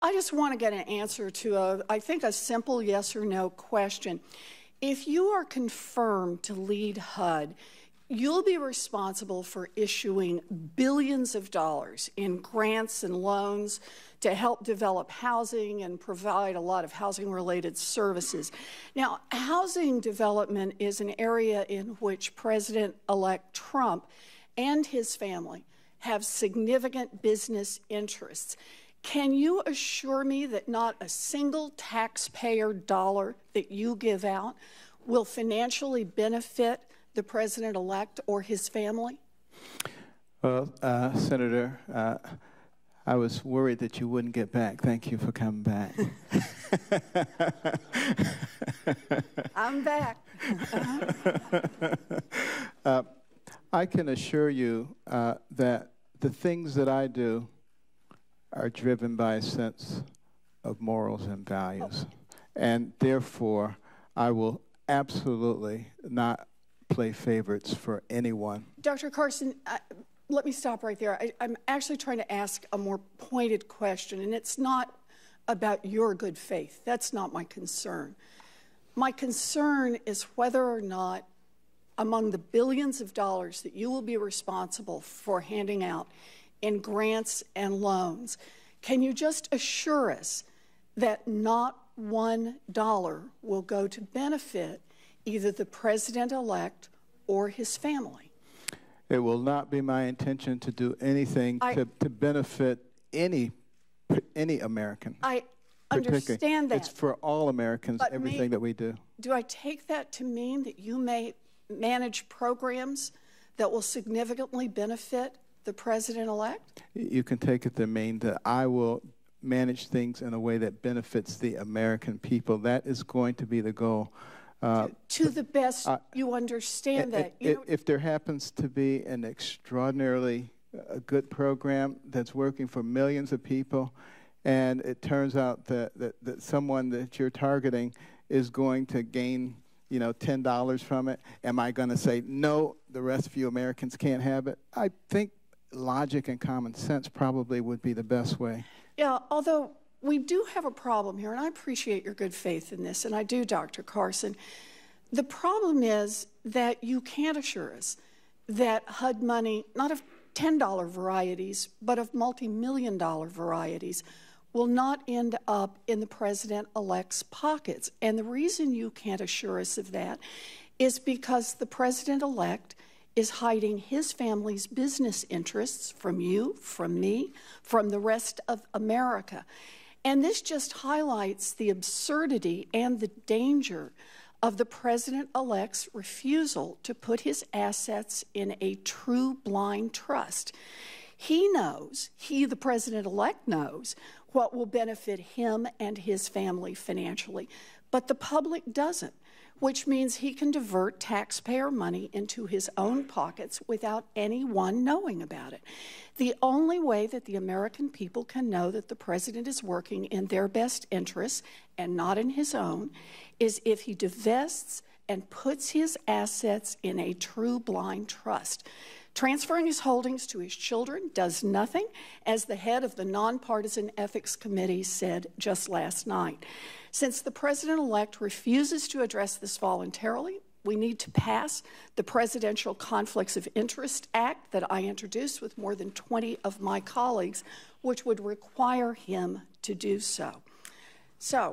I just want to get an answer to, I think, a simple yes or no question. If you are confirmed to lead HUD, you'll be responsible for issuing billions of dollars in grants and loans to help develop housing and provide a lot of housing-related services. Now, housing development is an area in which President-elect Trump and his family have significant business interests. Can you assure me that not a single taxpayer dollar that you give out will financially benefit the president-elect or his family? Well, Senator, I was worried that you wouldn't get back. Thank you for coming back. I'm back. I can assure you that the things that I do are driven by a sense of morals and values. And therefore, I will absolutely not play favorites for anyone. Dr. Carson, let me stop right there. I'm actually trying to ask a more pointed question, and it's not about your good faith. That's not my concern. My concern is whether or not, among the billions of dollars that you will be responsible for handing out in grants and loans, can you just assure us that not $1 will go to benefit either the president-elect or his family? It will not be my intention to do anything to benefit any American. I understand that. It's for all Americans, but everything that we do. Do I take that to mean that you may manage programs that will significantly benefit the president-elect? You can take it to mean that I will manage things in a way that benefits the American people. That is going to be the goal. To the best you understand that. If there happens to be an extraordinarily good program that's working for millions of people, and it turns out that someone that you're targeting is going to gain $10 from it, am I going to say, no, the rest of you Americans can't have it? I think logic and common sense probably would be the best way. Yeah, although we do have a problem here, and I appreciate your good faith in this, and I do, Dr. Carson. The problem is that you can't assure us that HUD money, not of $10 varieties, but of multi-million-dollar varieties, will not end up in the president-elect's pockets. And the reason you can't assure us of that is because the president-elect is hiding his family's business interests from you, from me, from the rest of America. And this just highlights the absurdity and the danger of the president-elect's refusal to put his assets in a true blind trust. He knows, the president-elect knows, what will benefit him and his family financially, but the public doesn't, which means he can divert taxpayer money into his own pockets without anyone knowing about it. The only way that the American people can know that the president is working in their best interests and not in his own is if he divests and puts his assets in a true blind trust. Transferring his holdings to his children does nothing, as the head of the Nonpartisan Ethics Committee said just last night. Since the president-elect refuses to address this voluntarily, we need to pass the Presidential Conflicts of Interest Act that I introduced with more than 20 of my colleagues, which would require him to do so. So,